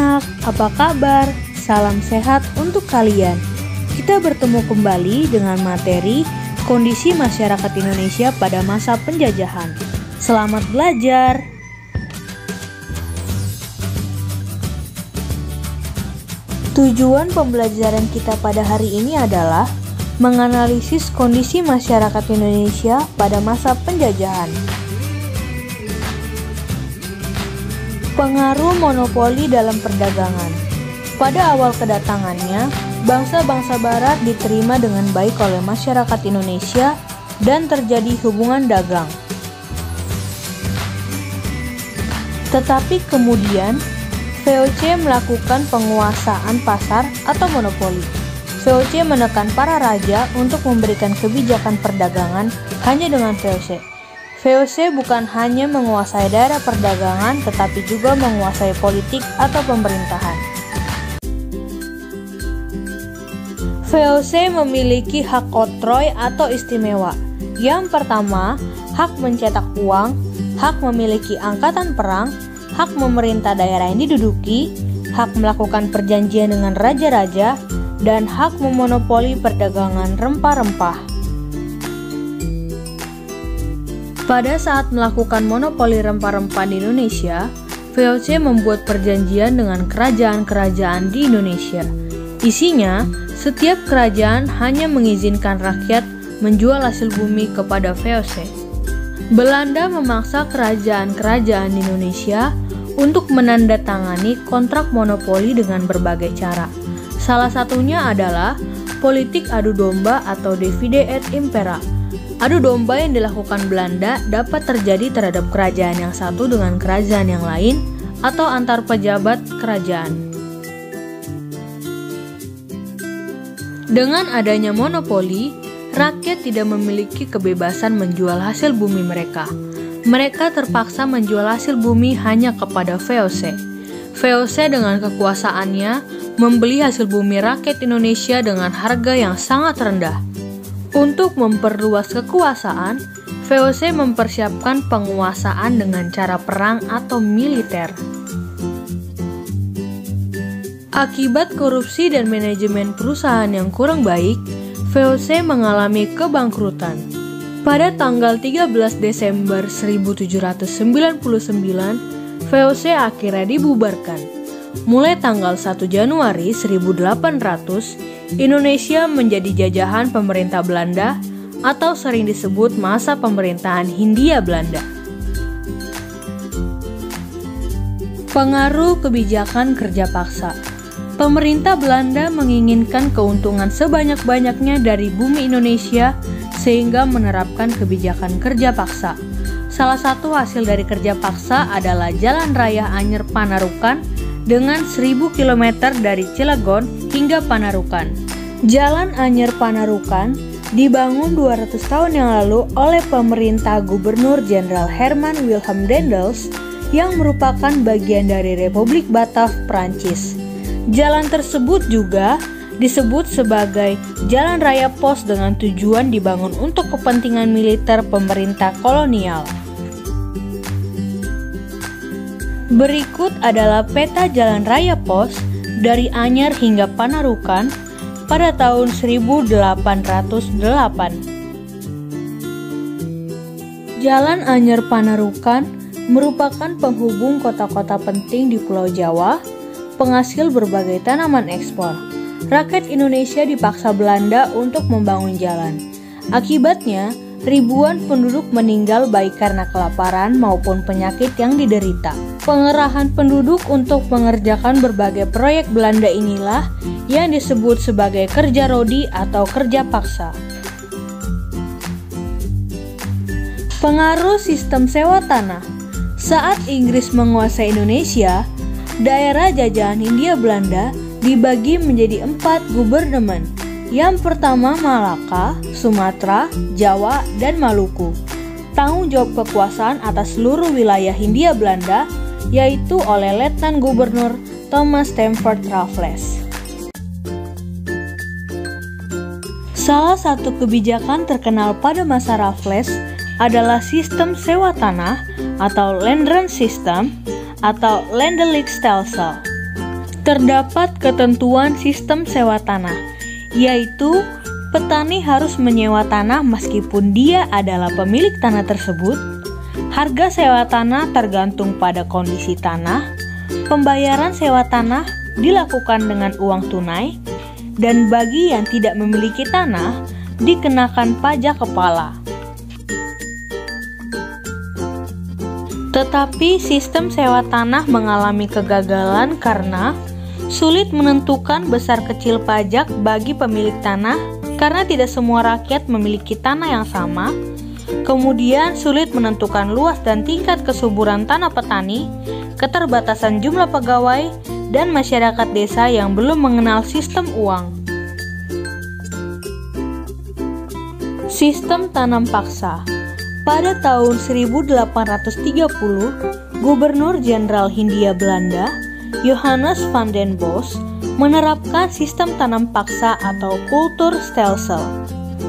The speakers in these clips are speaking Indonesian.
anak-anak, apa kabar? Salam sehat untuk kalian. Kita bertemu kembali dengan materi kondisi masyarakat Indonesia pada masa penjajahan. Selamat belajar. Tujuan pembelajaran kita pada hari ini adalah menganalisis kondisi masyarakat Indonesia pada masa penjajahan. Pengaruh monopoli dalam perdagangan. Pada awal kedatangannya, bangsa-bangsa barat diterima dengan baik oleh masyarakat Indonesia dan terjadi hubungan dagang. Tetapi kemudian, VOC melakukan penguasaan pasar atau monopoli. VOC menekan para raja untuk memberikan kebijakan perdagangan hanya dengan VOC. VOC bukan hanya menguasai daerah perdagangan, tetapi juga menguasai politik atau pemerintahan. VOC memiliki hak oktroy atau istimewa. Yang pertama, hak mencetak uang, hak memiliki angkatan perang, hak memerintah daerah yang diduduki, hak melakukan perjanjian dengan raja-raja, dan hak memonopoli perdagangan rempah-rempah. Pada saat melakukan monopoli rempah-rempah di Indonesia, VOC membuat perjanjian dengan kerajaan-kerajaan di Indonesia. Isinya, setiap kerajaan hanya mengizinkan rakyat menjual hasil bumi kepada VOC. Belanda memaksa kerajaan-kerajaan di Indonesia untuk menandatangani kontrak monopoli dengan berbagai cara. Salah satunya adalah politik adu domba atau divide et impera. Adu domba yang dilakukan Belanda dapat terjadi terhadap kerajaan yang satu dengan kerajaan yang lain atau antar pejabat kerajaan. Dengan adanya monopoli, rakyat tidak memiliki kebebasan menjual hasil bumi mereka. Mereka terpaksa menjual hasil bumi hanya kepada VOC. VOC dengan kekuasaannya membeli hasil bumi rakyat Indonesia dengan harga yang sangat rendah. Untuk memperluas kekuasaan, VOC mempersiapkan penguasaan dengan cara perang atau militer. Akibat korupsi dan manajemen perusahaan yang kurang baik, VOC mengalami kebangkrutan. Pada tanggal 13 Desember 1799, VOC akhirnya dibubarkan. Mulai tanggal 1 Januari 1800, Indonesia menjadi jajahan pemerintah Belanda atau sering disebut masa pemerintahan Hindia Belanda. Pengaruh kebijakan kerja paksa. Pemerintah Belanda menginginkan keuntungan sebanyak-banyaknya dari bumi Indonesia sehingga menerapkan kebijakan kerja paksa. Salah satu hasil dari kerja paksa adalah Jalan Raya Anyer Panarukan dengan 1000 km dari Cilegon hingga Panarukan. Jalan Anyer Panarukan dibangun 200 tahun yang lalu oleh pemerintah Gubernur Jenderal Herman Wilhelm Daendels yang merupakan bagian dari Republik Batav, Prancis. Jalan tersebut juga disebut sebagai Jalan Raya Pos dengan tujuan dibangun untuk kepentingan militer pemerintah kolonial. Berikut adalah peta Jalan Raya Pos dari Anyer hingga Panarukan pada tahun 1808. Jalan Anyer Panarukan merupakan penghubung kota-kota penting di Pulau Jawa, penghasil berbagai tanaman ekspor. Rakyat Indonesia dipaksa Belanda untuk membangun jalan. Akibatnya, ribuan penduduk meninggal baik karena kelaparan maupun penyakit yang diderita. Pengerahan penduduk untuk mengerjakan berbagai proyek Belanda inilah yang disebut sebagai kerja rodi atau kerja paksa. Pengaruh sistem sewa tanah. Saat Inggris menguasai Indonesia, daerah jajahan Hindia Belanda dibagi menjadi 4 gubernemen. Yang pertama Malaka, Sumatera, Jawa, dan Maluku. Tanggung jawab kekuasaan atas seluruh wilayah Hindia Belanda yaitu oleh Letnan Gubernur Thomas Stamford Raffles. Salah satu kebijakan terkenal pada masa Raffles adalah sistem sewa tanah atau Landrent System atau Landelijkstelsel. Terdapat ketentuan sistem sewa tanah, yaitu petani harus menyewa tanah meskipun dia adalah pemilik tanah tersebut. Harga sewa tanah tergantung pada kondisi tanah. Pembayaran sewa tanah dilakukan dengan uang tunai, dan bagi yang tidak memiliki tanah, dikenakan pajak kepala. Tetapi sistem sewa tanah mengalami kegagalan karena sulit menentukan besar kecil pajak bagi pemilik tanah karena tidak semua rakyat memiliki tanah yang sama. Kemudian sulit menentukan luas dan tingkat kesuburan tanah petani, keterbatasan jumlah pegawai, dan masyarakat desa yang belum mengenal sistem uang. Sistem tanam paksa. Pada tahun 1830, Gubernur Jenderal Hindia Belanda, Johannes van den Bos, menerapkan sistem tanam paksa atau kulturstelsel.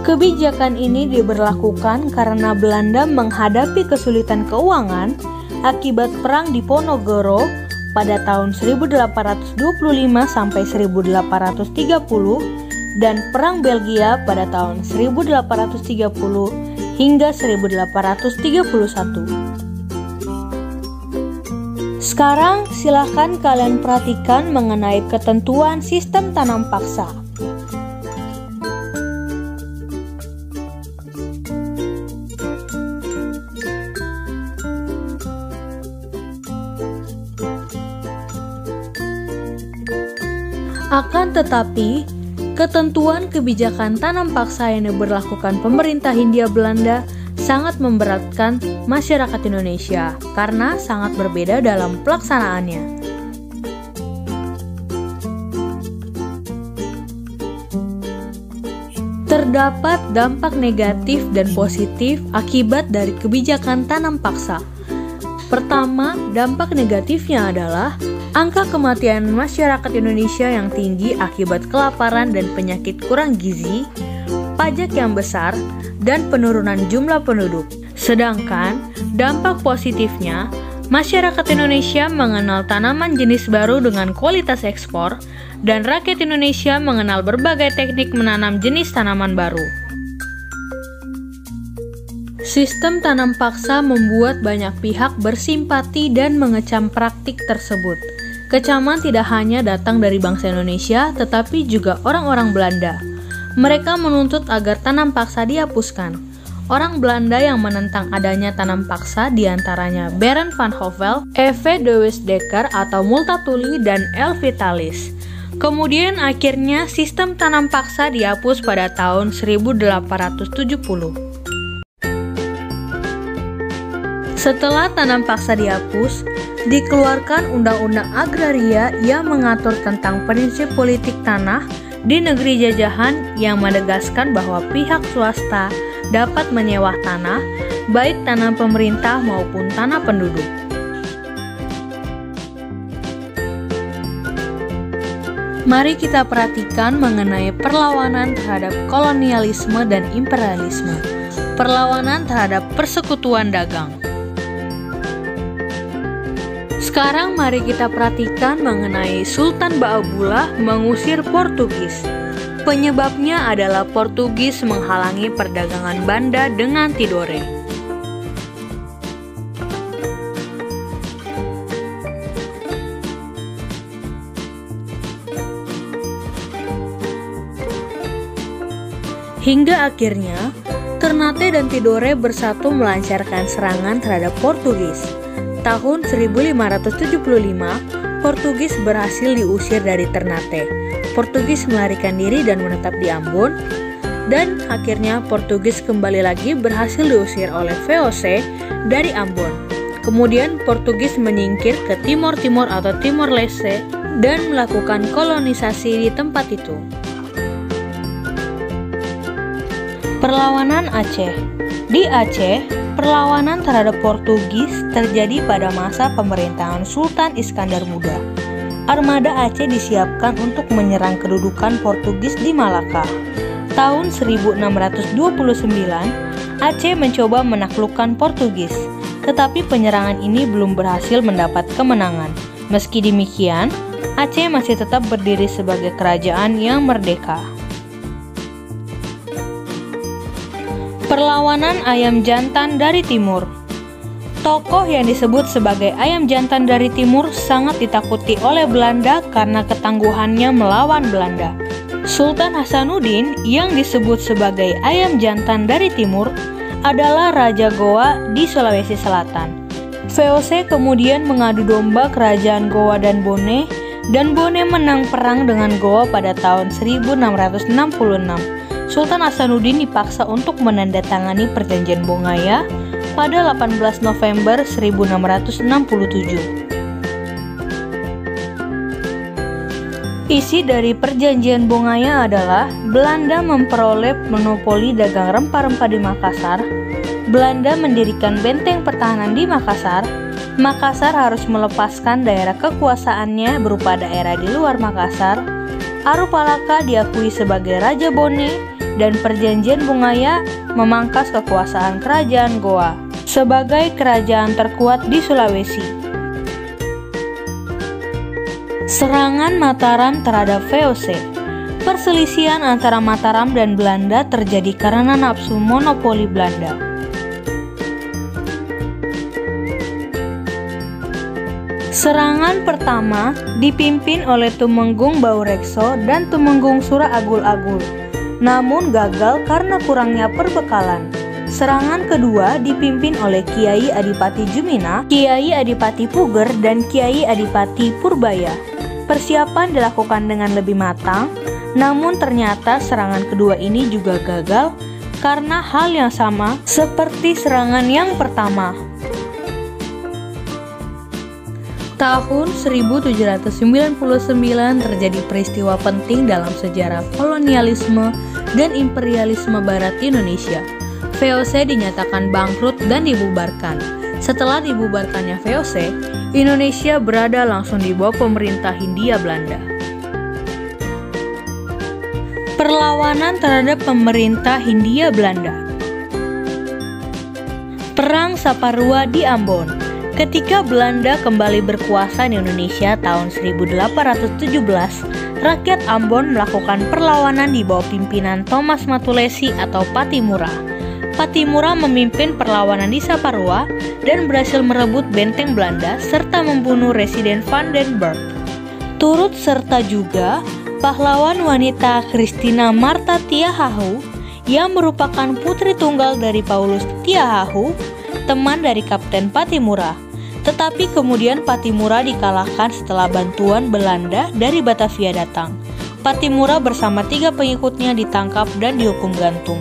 Kebijakan ini diberlakukan karena Belanda menghadapi kesulitan keuangan akibat perang Diponegoro pada tahun 1825 sampai 1830 dan perang Belgia pada tahun 1830 hingga 1831. Sekarang silakan kalian perhatikan mengenai ketentuan sistem tanam paksa. Akan tetapi, ketentuan kebijakan tanam paksa yang diberlakukan pemerintah Hindia Belanda sangat memberatkan masyarakat Indonesia karena sangat berbeda dalam pelaksanaannya. Terdapat dampak negatif dan positif akibat dari kebijakan tanam paksa. Pertama, dampak negatifnya adalah angka kematian masyarakat Indonesia yang tinggi akibat kelaparan dan penyakit kurang gizi, pajak yang besar, dan penurunan jumlah penduduk. Sedangkan dampak positifnya, masyarakat Indonesia mengenal tanaman jenis baru dengan kualitas ekspor, dan rakyat Indonesia mengenal berbagai teknik menanam jenis tanaman baru. Sistem tanam paksa membuat banyak pihak bersimpati dan mengecam praktik tersebut. Kecaman tidak hanya datang dari bangsa Indonesia, tetapi juga orang-orang Belanda. Mereka menuntut agar tanam paksa dihapuskan. Orang Belanda yang menentang adanya tanam paksa diantaranya Baron van Houvel, E.V. de Westdekker atau Multatuli, dan L. Vitalis. Kemudian akhirnya sistem tanam paksa dihapus pada tahun 1870. Setelah tanam paksa dihapus, dikeluarkan Undang-Undang Agraria yang mengatur tentang prinsip politik tanah di negeri jajahan yang menegaskan bahwa pihak swasta dapat menyewa tanah, baik tanah pemerintah maupun tanah penduduk. Mari kita perhatikan mengenai perlawanan terhadap kolonialisme dan imperialisme. Perlawanan terhadap persekutuan dagang. Sekarang mari kita perhatikan mengenai Sultan Ba'abullah mengusir Portugis. Penyebabnya adalah Portugis menghalangi perdagangan Banda dengan Tidore. Hingga akhirnya Ternate dan Tidore bersatu melancarkan serangan terhadap Portugis. Tahun 1575, Portugis berhasil diusir dari Ternate. Portugis melarikan diri dan menetap di Ambon, dan akhirnya Portugis kembali lagi berhasil diusir oleh VOC dari Ambon. Kemudian Portugis menyingkir ke Timor Timur atau Timor Leste dan melakukan kolonisasi di tempat itu. Perlawanan Aceh. Di Aceh, perlawanan terhadap Portugis terjadi pada masa pemerintahan Sultan Iskandar Muda. Armada Aceh disiapkan untuk menyerang kedudukan Portugis di Malaka. Tahun 1629, Aceh mencoba menaklukkan Portugis, tetapi penyerangan ini belum berhasil mendapat kemenangan. Meski demikian, Aceh masih tetap berdiri sebagai kerajaan yang merdeka. Perlawanan ayam jantan dari timur. Tokoh yang disebut sebagai ayam jantan dari timur sangat ditakuti oleh Belanda karena ketangguhannya melawan Belanda. Sultan Hasanuddin yang disebut sebagai ayam jantan dari timur adalah Raja Goa di Sulawesi Selatan. VOC kemudian mengadu domba kerajaan Goa dan Bone menang perang dengan Goa pada tahun 1666. Sultan Hasanuddin dipaksa untuk menandatangani perjanjian Bongaya pada 18 November 1667. Isi dari perjanjian Bongaya adalah Belanda memperoleh monopoli dagang rempah-rempah di Makassar, Belanda mendirikan benteng pertahanan di Makassar, Makassar harus melepaskan daerah kekuasaannya berupa daerah di luar Makassar, Arupalaka diakui sebagai Raja Bone, dan perjanjian Bongaya memangkas kekuasaan kerajaan Goa sebagai kerajaan terkuat di Sulawesi. Serangan Mataram terhadap VOC. Perselisihan antara Mataram dan Belanda terjadi karena nafsu monopoli Belanda. Serangan pertama dipimpin oleh Tumenggung Baurekso dan Tumenggung Sura Agul-Agul, namun gagal karena kurangnya perbekalan. Serangan kedua dipimpin oleh Kiai Adipati Jumina, Kiai Adipati Puger, dan Kiai Adipati Purbaya. Persiapan dilakukan dengan lebih matang, namun ternyata serangan kedua ini juga gagal karena hal yang sama seperti serangan yang pertama. Tahun 1799 terjadi peristiwa penting dalam sejarah kolonialisme dan imperialisme Barat di Indonesia. VOC dinyatakan bangkrut dan dibubarkan. Setelah dibubarkannya VOC, Indonesia berada langsung di bawah pemerintah Hindia Belanda. Perlawanan terhadap pemerintah Hindia Belanda. Perang Saparua di Ambon. Ketika Belanda kembali berkuasa di Indonesia tahun 1817, rakyat Ambon melakukan perlawanan di bawah pimpinan Thomas Matulesi atau Patimura. Patimura memimpin perlawanan di Saparua dan berhasil merebut benteng Belanda serta membunuh Residen van den Burg. Turut serta juga pahlawan wanita Christina Martha Tiahahu yang merupakan putri tunggal dari Paulus Tiahahu, teman dari Kapten Patimura. Tetapi kemudian Patimura dikalahkan setelah bantuan Belanda dari Batavia datang. Patimura bersama 3 pengikutnya ditangkap dan dihukum gantung.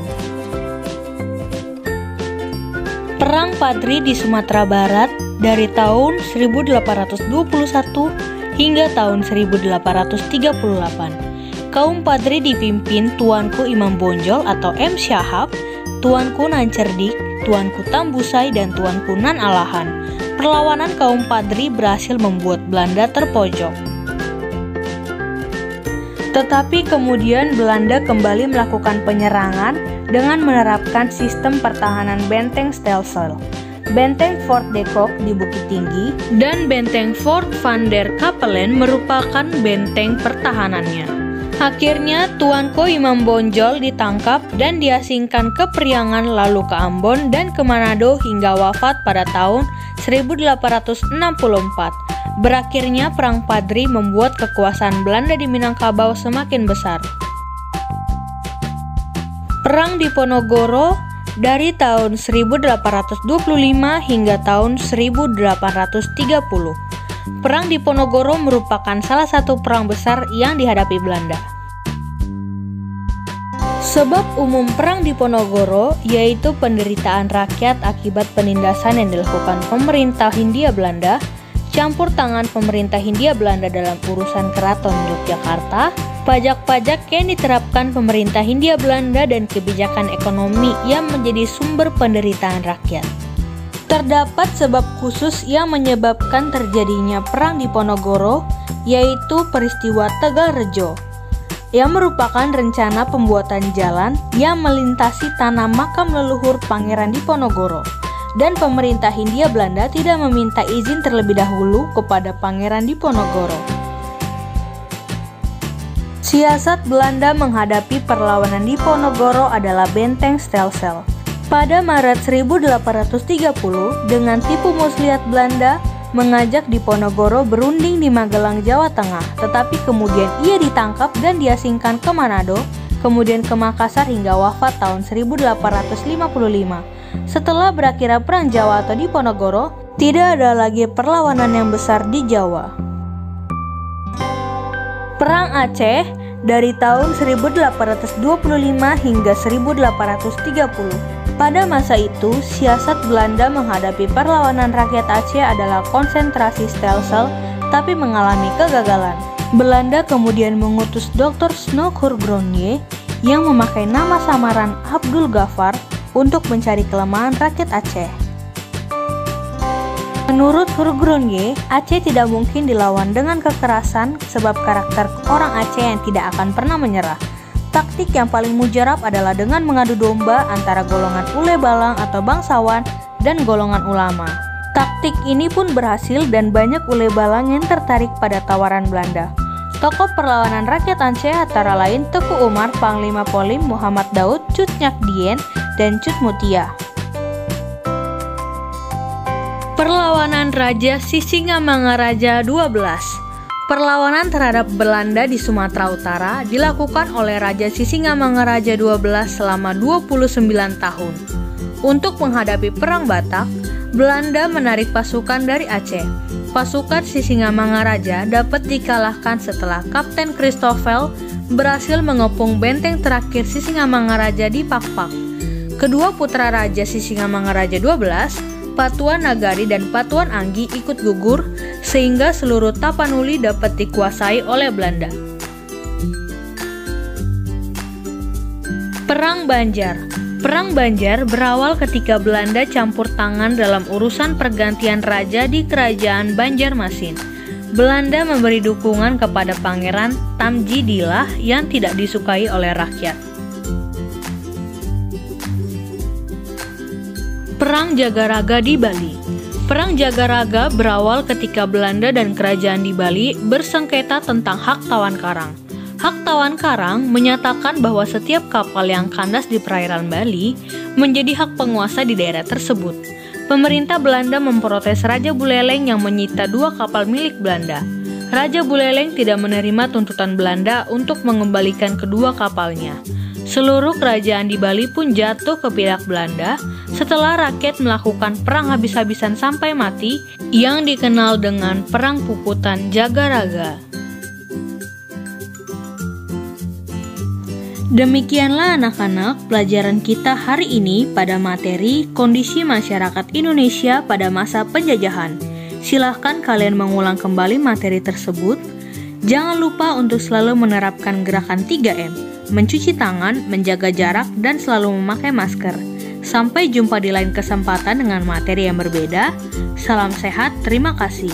Perang Padri di Sumatera Barat dari tahun 1821 hingga tahun 1838. Kaum Padri dipimpin Tuanku Imam Bonjol atau M. Syahab, Tuanku Nan Cerdik, Tuanku Tambusai, dan Tuanku Nan Alahan. Perlawanan kaum Padri berhasil membuat Belanda terpojok. Tetapi kemudian Belanda kembali melakukan penyerangan dengan menerapkan sistem pertahanan benteng stelsel, benteng Fort de Kock di Bukit Tinggi, dan benteng Fort van der Kapellen merupakan benteng pertahanannya. Akhirnya Tuanku Imam Bonjol ditangkap dan diasingkan ke Priangan lalu ke Ambon dan ke Manado hingga wafat pada tahun 1864. Berakhirnya Perang Padri membuat kekuasaan Belanda di Minangkabau semakin besar. Perang Diponegoro dari tahun 1825 hingga tahun 1830. Perang Diponegoro merupakan salah satu perang besar yang dihadapi Belanda. Sebab umum Perang Diponegoro yaitu penderitaan rakyat akibat penindasan yang dilakukan pemerintah Hindia Belanda, campur tangan pemerintah Hindia Belanda dalam urusan Keraton Yogyakarta, pajak-pajak yang diterapkan pemerintah Hindia Belanda, dan kebijakan ekonomi yang menjadi sumber penderitaan rakyat. Terdapat sebab khusus yang menyebabkan terjadinya Perang Diponegoro, yaitu peristiwa Tegal Rejo, yang merupakan rencana pembuatan jalan yang melintasi tanah makam leluhur Pangeran Diponegoro, dan pemerintah Hindia Belanda tidak meminta izin terlebih dahulu kepada Pangeran Diponegoro. Siasat Belanda menghadapi perlawanan Diponegoro adalah benteng Stelsel. Pada Maret 1830, dengan tipu muslihat Belanda mengajak Diponegoro berunding di Magelang, Jawa Tengah, tetapi kemudian ia ditangkap dan diasingkan ke Manado, kemudian ke Makassar hingga wafat tahun 1855. Setelah berakhirnya Perang Jawa atau Diponegoro, tidak ada lagi perlawanan yang besar di Jawa. Perang Aceh dari tahun 1825 hingga 1830. Pada masa itu, siasat Belanda menghadapi perlawanan rakyat Aceh adalah konsentrasi Stelsel, tapi mengalami kegagalan. Belanda kemudian mengutus Dr. Sno Hurgronje yang memakai nama samaran Abdul Ghaffar untuk mencari kelemahan rakyat Aceh. Menurut Hurgronje, Aceh tidak mungkin dilawan dengan kekerasan sebab karakter orang Aceh yang tidak akan pernah menyerah. Taktik yang paling mujarab adalah dengan mengadu domba antara golongan ule balang atau bangsawan dan golongan ulama. Taktik ini pun berhasil dan banyak ule balang yang tertarik pada tawaran Belanda. Tokoh perlawanan rakyat Aceh antara lain Teku Umar, Panglima Polim, Muhammad Daud, Cut Nyak Dien, dan Cut Mutia. Perlawanan Raja Sisingamangaraja 12. Perlawanan terhadap Belanda di Sumatera Utara dilakukan oleh Raja Sisingamangaraja 12 selama 29 tahun. Untuk menghadapi Perang Batak, Belanda menarik pasukan dari Aceh. Pasukan Sisingamangaraja dapat dikalahkan setelah Kapten Christoffel berhasil mengepung benteng terakhir Sisingamangaraja di Pakpak. Kedua putra Raja Sisingamangaraja 12, Patuan Nagari dan Patuan Anggi ikut gugur sehingga seluruh Tapanuli dapat dikuasai oleh Belanda. Perang Banjar. Perang Banjar berawal ketika Belanda campur tangan dalam urusan pergantian raja di Kerajaan Banjarmasin. Belanda memberi dukungan kepada Pangeran Tamjidillah yang tidak disukai oleh rakyat. Perang Jagaraga di Bali. Perang Jagaraga berawal ketika Belanda dan kerajaan di Bali bersengketa tentang hak tawan karang. Hak tawan karang menyatakan bahwa setiap kapal yang kandas di perairan Bali menjadi hak penguasa di daerah tersebut. Pemerintah Belanda memprotes Raja Buleleng yang menyita 2 kapal milik Belanda. Raja Buleleng tidak menerima tuntutan Belanda untuk mengembalikan kedua kapalnya. Seluruh kerajaan di Bali pun jatuh ke pihak Belanda setelah rakyat melakukan perang habis-habisan sampai mati yang dikenal dengan Perang Puputan Jagaraga. Demikianlah anak-anak pelajaran kita hari ini pada materi kondisi masyarakat Indonesia pada masa penjajahan. Silahkan kalian mengulang kembali materi tersebut. Jangan lupa untuk selalu menerapkan gerakan 3M, mencuci tangan, menjaga jarak, dan selalu memakai masker. Sampai jumpa di lain kesempatan dengan materi yang berbeda. Salam sehat, terima kasih.